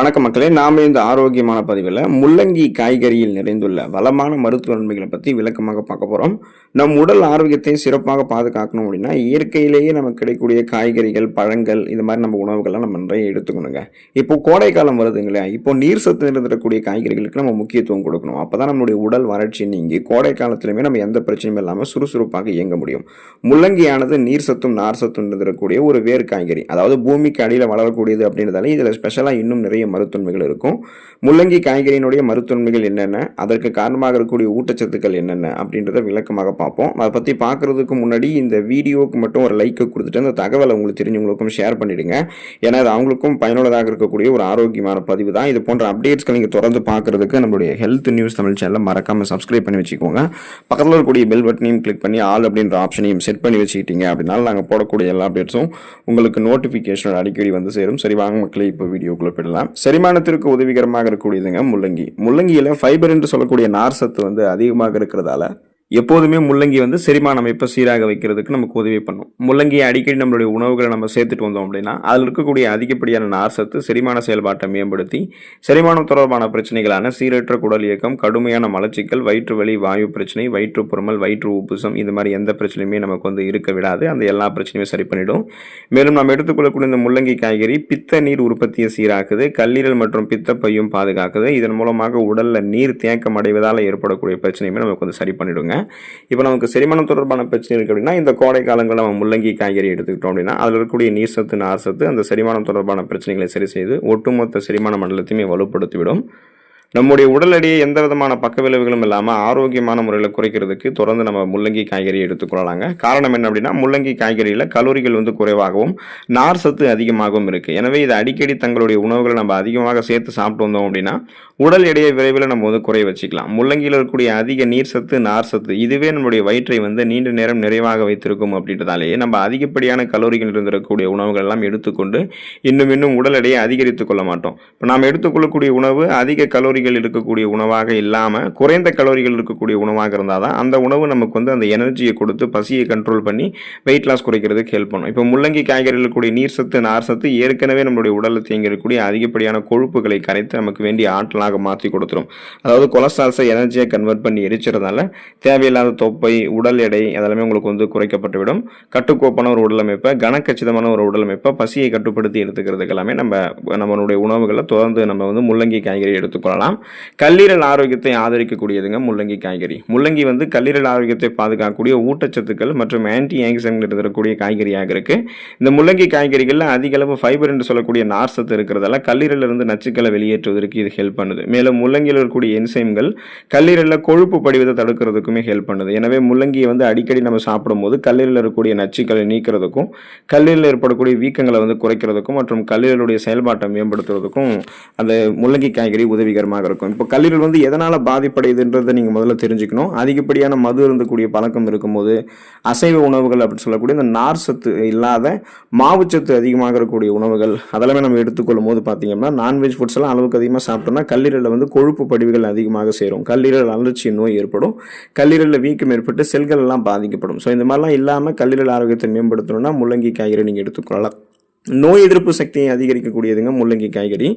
வணக்கம் மக்களே, நாம இந்த ஆரோக்கியமான பதிவில் முள்ளங்கி காய்கறியில் நிறைந்துள்ள வளமான மருத்துவ நன்மைகளை பற்றி விளக்கமாக பார்க்க போகிறோம். நம் உடல் ஆரோக்கியத்தை சிறப்பாக பாதுகாக்கணும் அப்படின்னா இயற்கையிலேயே நமக்கு கிடைக்கக்கூடிய காய்கறிகள், பழங்கள், இந்த மாதிரி நம்ம உணவுகள்லாம் நம்ம நிறைய எடுத்துக்கணுங்க. இப்போ கோடை காலம் வருதுங்களா, இப்போ நீர் சத்து நிறைந்திருக்கக்கூடிய காய்கறிகளுக்கு நம்ம முக்கியத்துவம் கொடுக்கணும். அப்போ தான் நம்மளுடைய உடல் வறட்சி நீங்கி கோடை காலத்திலுமே நம்ம எந்த பிரச்சனையும் இல்லாமல் சுறுசுறுப்பாக இயங்க முடியும். முள்ளங்கியானது நீர் சத்தும் நார் சத்தும் நிறைந்திருக்கக்கூடிய ஒரு வேர் காய்கறி, அதாவது பூமிக்கு அடியில் வளரக்கூடியது அப்படின்றதால இதில் ஸ்பெஷலாக இன்னும் நிறைய மருத்துவமைகள் இருக்கும். முள்ளங்கி காய்கறியினுடைய மருத்துவமைகள் என்னென்ன, அதற்கு காரணமாக இருக்கக்கூடிய ஊட்டச்சத்துக்கள் என்னென்ன அப்படின்றத விளக்கமாக பார்ப்போம். அதை பற்றி பார்க்கறதுக்கு முன்னாடி இந்த வீடியோவுக்கு மட்டும் ஒரு லைக் கொடுத்துட்டு அந்த தகவலை உங்களுக்கு தெரிஞ்சவங்களுக்கும் ஷேர் பண்ணிடுங்க. ஏன்னா அது அவங்களுக்கும் பயனுள்ளதாக இருக்கக்கூடிய ஒரு ஆரோக்கியமான பதிவு தான். இது போன்ற அப்டேட்ஸ்களை நீங்கள் தொடர்ந்து பார்க்கறதுக்கு நம்மளுடைய ஹெல்த் நியூஸ் தமிழ் சேனலை மறக்காம சப்ஸ்கிரைப் பண்ணி வச்சுக்கோங்க. பக்கத்தில் இருக்கக்கூடிய பெல் பட்டனையும் கிளிக் பண்ணி ஆல் அப்படின்ற ஆப்ஷனையும் செட் பண்ணி வச்சுக்கிட்டீங்க அப்படின்னால நாங்கள் போடக்கூடிய எல்லா அப்டேட்ஸும் உங்களுக்கு நோட்டிஃபிகேஷன் அடிக்கடி வந்து சேரும். சரி, வாங்க மக்களே, இப்போ வீடியோக்குள்ள போயிடலாம். செரிமானத்திற்கு உதவிகரமாக இருக்கக்கூடியதுங்க முள்ளங்கி. முள்ளங்கியில ஃபைபர் என்று சொல்லக்கூடிய நார் சத்து வந்து அதிகமாக இருக்கிறதால எப்போதுமே முள்ளங்கி வந்து செரிமான அமைப்பை சீராக வைக்கிறதுக்கு நமக்கு உதவி பண்ணும். முள்ளங்கியை அடிக்கடி நம்மளுடைய உணவுகளை நம்ம சேர்த்துட்டு வந்தோம் அப்படின்னா அதில் இருக்கக்கூடிய அதிகப்படியான நார் சத்து செரிமான செயல்பாட்டை மேம்படுத்தி செரிமானம் தொடர்பான பிரச்சனைகளான சீரற்ற குடல் இயக்கம், கடுமையான மலச்சிக்கல், வயிற்று வலி, வாயு பிரச்சனை, வயிற்று புறமல், வயிற்று உப்புசம், இந்த மாதிரி எந்த பிரச்சனையுமே நமக்கு வந்து இருக்க விடாது. அந்த எல்லா பிரச்சனையுமே சரி பண்ணிடும். மேலும் நம்ம எடுத்துக்கொள்ளக்கூடிய இந்த முள்ளங்கி காய்கறி பித்த நீர் உற்பத்தியை சீராக்குது, கல்லீரல் மற்றும் பித்தப்பையும் பாதுகாக்குது. இதன் மூலமாக உடல்ல நீர் தேக்கம் அடைவதால் ஏற்படக்கூடிய பிரச்சனையுமே நமக்கு வந்து சரி பண்ணிடுங்க. இப்போ நமக்கு செரிமானம் தொடர்பான பிரச்சனை இருக்கு அப்படின்னா இந்த கோடை காலங்களில் நம்ம முள்ளங்கி காய்கறி எடுத்துக்கிட்டோம் அப்படின்னா அதில் இருக்கக்கூடிய நீர் சத்து, நார் சத்து அந்த செரிமானம் தொடர்பான பிரச்சனைகளை சரி செய்து ஒட்டுமொத்த செரிமான மண்டலத்தையுமே வலுப்படுத்திவிடும். நம்முடைய உடல் எடையை எந்த விதமான பக்க விளைவுகளும் இல்லாமல் ஆரோக்கியமான முறையில் குறைக்கிறதுக்கு தொடர்ந்து நம்ம முள்ளங்கி காய்கறி எடுத்துக்கொள்ளலாங்க. காரணம் என்ன அப்படின்னா முள்ளங்கி காய்கறியில் கலோரிகள் வந்து குறைவாகவும் நார் சத்து அதிகமாகவும் இருக்குது. எனவே இதை அடிக்கடி தங்களுடைய உணவுகளை நம்ம அதிகமாக சேர்த்து சாப்பிட்டு வந்தோம் அப்படின்னா உடல் எடையை விரைவில் நம்ம வந்து குறைய வச்சுக்கலாம். முள்ளங்கியில் இருக்கக்கூடிய அதிக நீர் சத்து, நார் சத்து இதுவே நம்மளுடைய வயிற்றை வந்து நீண்ட நேரம் நிறைவாக வைத்திருக்கும். அப்படின்றதாலேயே நம்ம அதிகப்படியான கலோரிகள் இருந்திருக்கக்கூடிய உணவுகள் எல்லாம் எடுத்துக்கொண்டு இன்னும் உடல் எடையை அதிகரித்துக் கொள்ள மாட்டோம். இப்போ நாம் எடுத்துக்கொள்ளக்கூடிய உணவு அதிக கலோரி இருக்கக்கூடிய உணவாக இல்லாமல் குறைந்த கலோரிகள் இருக்கக்கூடிய உணவாக இருந்தால் தான் அந்த உணவு நமக்கு வந்து அந்த எனர்ஜியை கொடுத்து பசியை கண்ட்ரோல் பண்ணி வெயிட் லாஸ் குறைக்கிறதுக்கு ஹெல்ப் பண்ணும். இப்போ முள்ளங்கி காய்கறிகள் இருக்கக்கூடிய நீர் சத்து, நார் சத்து ஏற்கனவே நம்மளுடைய உடலில் தேங்கி இருக்கக்கூடிய அதிகப்படியான கொழுப்புகளை கரைத்து நமக்கு வேண்டிய ஆற்றலாக மாற்றி கொடுத்துரும். அதாவது கொலஸ்ட்ரால்ஸை எனர்ஜியை கன்வெர்ட் பண்ணி எரிச்சிறதால தேவையில்லாத தொப்பை, உடல் எடை அதெல்லாமே உங்களுக்கு வந்து குறைக்கப்பட்டுவிடும். கட்டுக்கோப்பான ஒரு உடலமைப்பை, கனக்கச்சிதமான ஒரு உடலமைப்பை, பசியை கட்டுப்படுத்தி எடுத்துக்கிறதுக்கு எல்லாமே நம்மளுடைய உணவுகளை தொடர்ந்து நம்ம வந்து முள்ளங்கி காய்கறி எடுத்துக்கொள்ளலாம். கல்லீரல் ஆரோக்கியத்தை ஆதரிக்கக்கூடியதுங்க முள்ளங்கி காய்கறி. முள்ளங்கி வந்து கல்லீரல் ஆரோக்கியத்தை பாதுகாக்கக்கூடிய ஊட்டச்சத்துக்கள் மற்றும் ஆன்டி ஆக்சிடென்ட் இருக்கக்கூடிய காய்கறியாக இருக்கு. இந்த முள்ளங்கி காய்கறிகள்ல அதிக அளவு ஃபைபர் என்று சொல்லக்கூடிய நார் சத்து இருக்கிறதால கல்லீரலில் இருந்து நச்சுக்களை வெளியேற்றுவதற்கு இது ஹெல்ப் பண்ணுது. மேலும் முள்ளங்கியில் இருக்கக்கூடிய என்சைம்கள் கல்லீரலில் கொழுப்பு படிவதை தடுக்கிறதுக்குமே ஹெல்ப் பண்ணுது. எனவே முள்ளங்கியை வந்து அடிக்கடி நம்ம சாப்பிடும்போது கல்லீரலில் இருக்கக்கூடிய நச்சுக்களை நீக்கிறதுக்கும், கல்லீரலில் ஏற்படக்கூடிய வீக்கங்களை வந்து குறைக்கிறதுக்கும் மற்றும் கல்லீரலுடைய செயல்பாட்டை மேம்படுத்துவதற்கும் அந்த முள்ளங்கி காய்கறி உதவிகரமாக இருக்கும். இப்போ கல்லீரல் வந்து எதனால பாதிப்படையுதுன்றதை நீங்க முதல்ல தெரிஞ்சுக்கணும். அதிகப்படியான மது இருந்தக்கூடிய பழக்கம் இருக்கும்போது, அசைவ உணவுகள் அப்படின்னு சொல்லக்கூடிய இந்த நார் சத்து இல்லாத மாவுச்சத்து அதிகமாக இருக்கக்கூடிய உணவுகள் அதெல்லாமே நம்ம எடுத்துக்கொள்ளும் போது பார்த்தீங்கன்னா நான்வெஜ் ஃபுட்ஸ் எல்லாம் அளவுக்கு அதிகமாக சாப்பிட்டோம்னா கல்லீரலில் வந்து கொழுப்பு படிவுகள் அதிகமாக சேரும். கல்லீரல் அலர்ச்சி நோய் ஏற்படும். கல்லீரலில் வீக்கம் ஏற்பட்டு செல்கள் எல்லாம் பாதிக்கப்படும். ஸோ இந்த மாதிரிலாம் இல்லாமல் கல்லீரல் ஆரோக்கியத்தை மேம்படுத்தணும்னா முள்ளங்கி காய்கறி நீங்கள் எடுத்துக்கொள்ளலாம். நோய் எதிர்ப்பு சக்தியை அதிகரிக்கக்கூடியதுங்க முள்ளங்கி காய்கறி.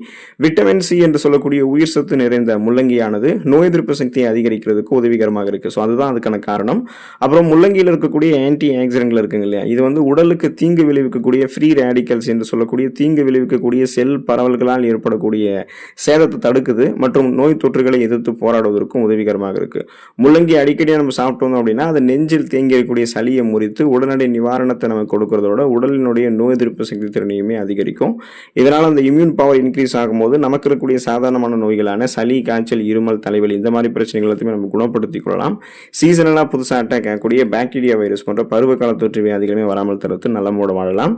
விட்டமின் சி என்று சொல்லக்கூடிய உயிர் சத்து நிறைந்த முள்ளங்கியானது நோய் எதிர்ப்பு சக்தியை அதிகரிக்கிறதுக்கு உதவிகரமாக இருக்கு. ஸோ அதுதான் அதுக்கான காரணம். அப்புறம் முள்ளங்கியில் இருக்கக்கூடிய ஆன்டி ஆக்சிடென்ட்கள் இருக்குங்க இல்லையா, இது வந்து உடலுக்கு தீங்கு விளைவிக்கக்கூடிய ஃப்ரீ ரேடிக்கல்ஸ் என்று சொல்லக்கூடிய தீங்கு விளைவிக்கக்கூடிய செல் பரவல்களால் ஏற்படக்கூடிய சேதத்தை தடுக்குது மற்றும் நோய் தொற்றுகளை எதிர்த்து போராடுவதற்கும் உதவிகரமாக இருக்கு. முள்ளங்கி அடிக்கடி நம்ம சாப்பிட்டு வந்தோம் அப்படின்னா அது நெஞ்சில் தேங்கி இருக்கக்கூடிய சளியை முறித்து உடனடி நிவாரணத்தை நமக்கு கொடுக்கறதோட உடலினுடைய நோய் எதிர்ப்பு சக்தி திறனையுமே அதிகரிக்கும். இதனால் அந்த இம்யூன் பவர் இன்க்ரீஸ் ஆகும்போது நமக்கு இருக்கக்கூடிய சாதாரணமான நோய்களான சளி, காய்ச்சல், இருமல், தலைவலி இந்த மாதிரி பிரச்சனைகள் எல்லாத்தையுமே நம்ம குணப்படுத்திக் கொள்ளலாம். சீசனலாக புதுசாக அட்டாக் ஆகக்கூடிய பாக்டீரியா வைரஸ் போன்ற பருவகால தொற்று வியாதிகளுமே வராமல் தடுத்து நலமோட வாழலாம்.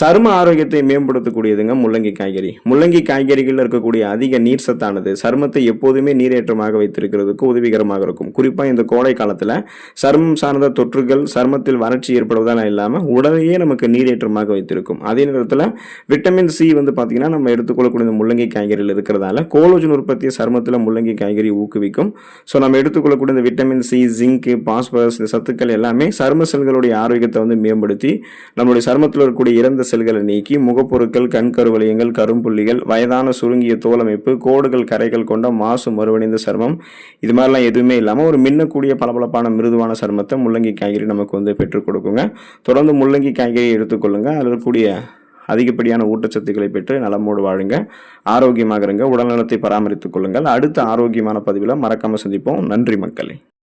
சரும ஆரோக்கியத்தை மேம்படுத்தக்கூடியதுங்க முள்ளங்கி காய்கறி. முள்ளங்கி காய்கறிகளில் இருக்கக்கூடிய அதிக நீர் சத்தானது சருமத்தை எப்போதுமே நீரேற்றமாக வைத்திருக்கிறதுக்கு உதவிகரமாக இருக்கும். குறிப்பாக இந்த கோடை காலத்தில் சருமம் சார்ந்த தொற்றுகள், சருமத்தில் வறட்சி ஏற்படுவதால் இல்லாமல் உடலையே நமக்கு நீரேற்றமாக வைத்திருக்கும். அதே நேரத்தில் விதத்தில் விட்டமின் சி வந்து பார்த்தீங்கன்னா நம்ம எடுத்துக்கொள்ளக்கூடிய இந்த முள்ளங்கி காய்கறியில் இருக்கிறதால கோலோஜன் உற்பத்தியை சருமத்தில் முள்ளங்கி காய்கறி ஊக்குவிக்கும். ஸோ நம்ம எடுத்துக்கொள்ளக்கூடிய இந்த விட்டமின் சி, ஜிங்கு, பாஸ்பரஸ், இந்த சத்துக்கள் எல்லாமே சரும செல்களுடைய ஆரோக்கியத்தை வந்து மேம்படுத்தி நம்மளுடைய சருமத்தில் இருக்கக்கூடிய இறந்த செல்களை நீக்கி முகப்பொருட்கள், கண் கருவளையங்கள், கரும்புள்ளிகள், வயதான சுருங்கிய தோலமைப்பு, கோடுகள், கரைகள் கொண்ட மாசு மறுவடைந்த சருமம், இது மாதிரிலாம் எதுவுமே இல்லாமல் ஒரு மின்னக்கூடிய பளபளப்பான மிருதுவான சருமத்தை முள்ளங்கி காய்கறி நமக்கு வந்து பெற்றுக் கொடுக்குங்க. தொடர்ந்து முள்ளங்கி காய்கறியை எடுத்துக்கொள்ளுங்க. அதில் இருக்கக்கூடிய அதிகப்படியான ஊட்டச்சத்துக்களை பெற்று நலமோடு வாழுங்க, ஆரோக்கியமாக இருங்க, உடல்நலத்தை பராமரித்துக் கொள்ளுங்கள். அடுத்த ஆரோக்கியமான பதிவில் மறக்காம சந்திப்போம். நன்றி மக்களே.